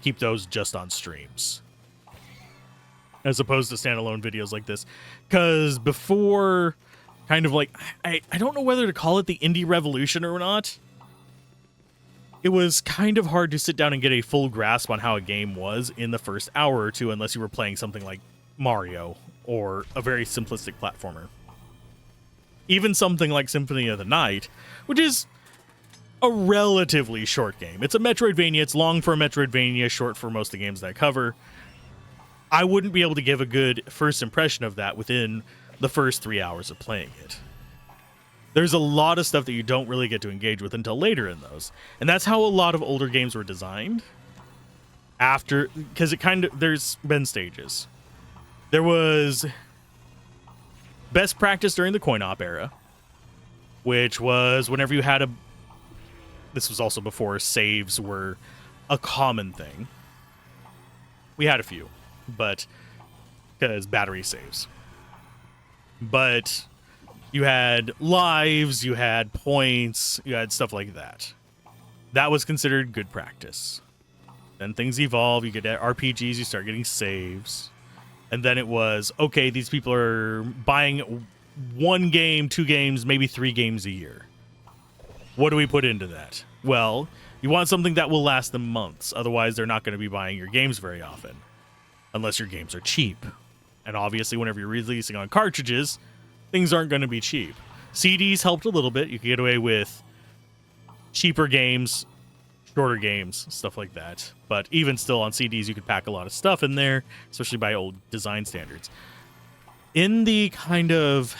Speaker 1: keep those just on streams, as opposed to standalone videos like this. Because before, kind of like, I don't know whether to call it the indie revolution or not. It was kind of hard to sit down and get a full grasp on how a game was in the first hour or two, unless you were playing something like Mario or a very simplistic platformer. Even something like Symphony of the Night, which is a relatively short game. It's a Metroidvania. It's long for a Metroidvania, short for most of the games that I cover. I wouldn't be able to give a good first impression of that within the first 3 hours of playing it. There's a lot of stuff that you don't really get to engage with until later in those. And that's how a lot of older games were designed. Because there's been stages. There was best practice during the coin-op era, which was whenever you had this was also before saves were a common thing. We had a few, but because battery saves. But you had lives, you had points, you had stuff like that. That was considered good practice. Then things evolve, you get RPGs, you start getting saves. And then it was, okay, these people are buying 1 game, 2 games, maybe 3 games a year. What do we put into that? Well, you want something that will last them months. Otherwise, they're not going to be buying your games very often. Unless your games are cheap. And obviously, whenever you're releasing on cartridges, things aren't going to be cheap. CDs helped a little bit. You could get away with cheaper games, shorter games, stuff like that. But even still, on CDs, you could pack a lot of stuff in there, especially by old design standards. In the kind of...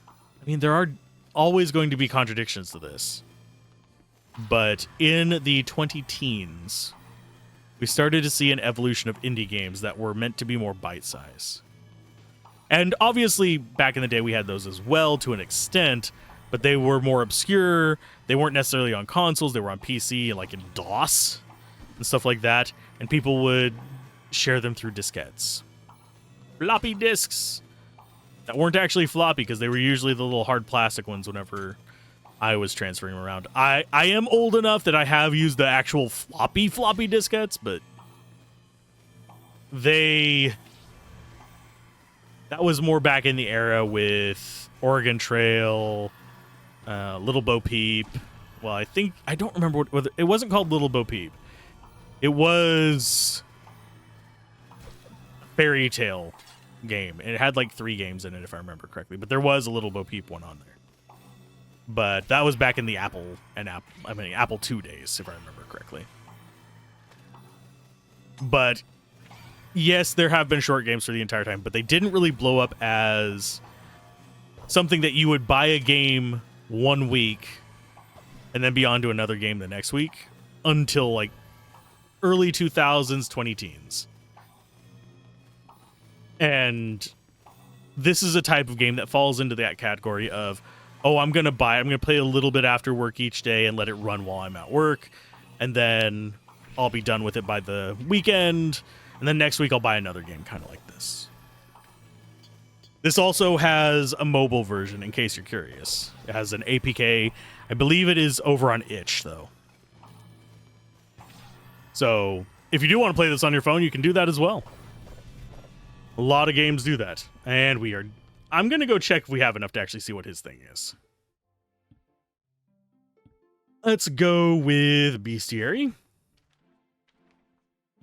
Speaker 1: I mean, there are always going to be contradictions to this. But in the 20-teens, we started to see an evolution of indie games that were meant to be more bite-sized. And obviously, back in the day, we had those as well to an extent, but they were more obscure. They weren't necessarily on consoles. They were on PC, like in DOS and stuff like that. And people would share them through diskettes. Floppy disks that weren't actually floppy because they were usually the little hard plastic ones whenever I was transferring them around. I am old enough that I have used the actual floppy diskettes, but that was more back in the era with Oregon Trail, Little Bo Peep. Well, I don't remember what it wasn't called Little Bo Peep. It was a fairy tale game. It had like 3 games in it, if I remember correctly. But there was a Little Bo Peep one on there. But that was back in the Apple II days, if I remember correctly. But yes, there have been short games for the entire time, but they didn't really blow up as something that you would buy a game 1 week and then be on to another game the next week until like early 2000s, 20-teens. And this is a type of game that falls into that category of, oh, I'm going to play a little bit after work each day and let it run while I'm at work. And then I'll be done with it by the weekend. And then next week I'll buy another game kind of like this. This also has a mobile version, in case you're curious. It has an APK. I believe it is over on itch, though. So if you do want to play this on your phone, you can do that as well. A lot of games do that. And I'm going to go check if we have enough to actually see what his thing is. Let's go with Beastiary.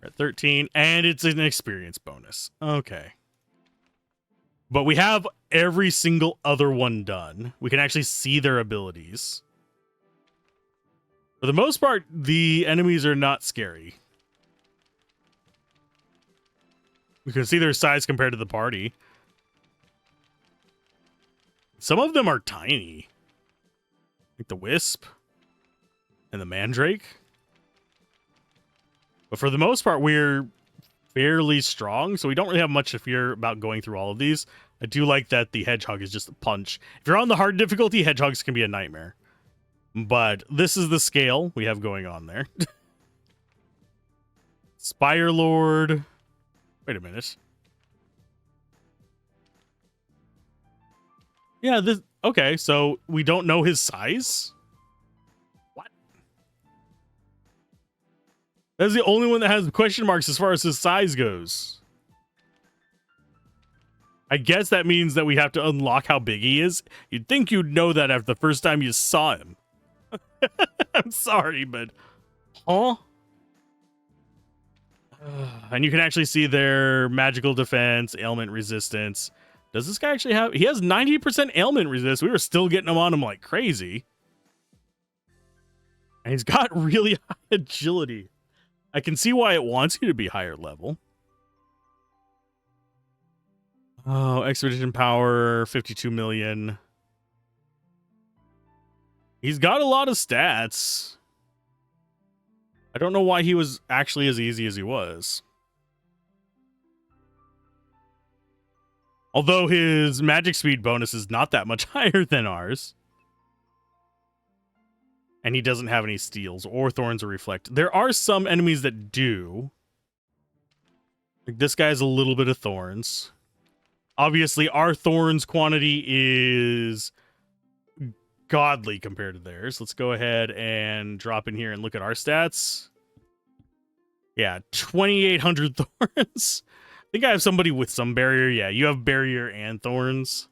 Speaker 1: We're at 13, and it's an experience bonus. Okay. But we have every single other one done. We can actually see their abilities. For the most part, the enemies are not scary. We can see their size compared to the party. Some of them are tiny. Like the Wisp and the Mandrake. But for the most part, we're fairly strong, so we don't really have much to fear about going through all of these. I do like that the Hedgehog is just a punch. If you're on the hard difficulty, Hedgehogs can be a nightmare. But this is the scale we have going on there. Spire Lord. Wait a minute. Yeah, okay, so we don't know his size? What? That's the only one that has question marks as far as his size goes. I guess that means that we have to unlock how big he is. You'd think you'd know that after the first time you saw him. I'm sorry, but... Huh? And you can actually see their magical defense, ailment resistance. Does this guy actually have... He has 90% ailment resist. We were still getting him on him like crazy. And he's got really high agility. I can see why it wants you to be higher level. Oh, expedition power, 52 million. He's got a lot of stats. I don't know why he was actually as easy as he was. Although his magic speed bonus is not that much higher than ours. And he doesn't have any steals or thorns or reflect. There are some enemies that do. This guy's a little bit of thorns. Obviously, our thorns quantity is godly compared to theirs. Let's go ahead and drop in here and look at our stats. Yeah, 2,800 thorns. I think I have somebody with some barrier. Yeah, you have barrier and thorns.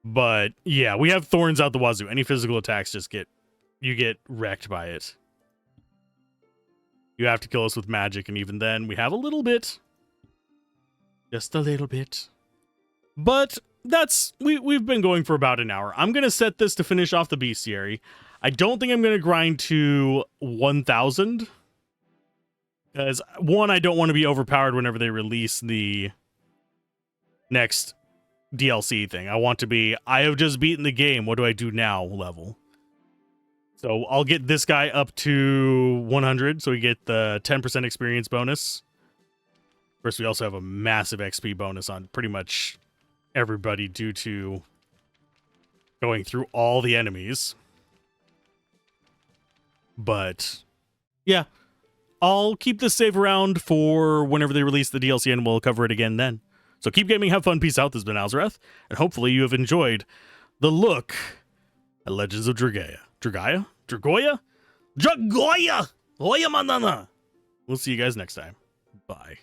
Speaker 1: But yeah, we have thorns out the wazoo. Any physical attacks just get wrecked by it. You have to kill us with magic, and even then, we have a little bit. Just a little bit. But that's we've been going for about an hour. I'm gonna set this to finish off the Beastiary. I don't think I'm gonna grind to 1,000. Because one, I don't want to be overpowered whenever they release the next DLC thing. I want to be, I have just beaten the game, what do I do now level. So I'll get this guy up to 100, so we get the 10% experience bonus. Of course, we also have a massive XP bonus on pretty much everybody due to going through all the enemies. But yeah, I'll keep this save around for whenever they release the DLC, and we'll cover it again then. So keep gaming, have fun, peace out. This has been Alzorath, and hopefully you have enjoyed the look at Legends of Dragaea. Dragaea? Dragoya? Dragoya! Oya manana! We'll see you guys next time. Bye.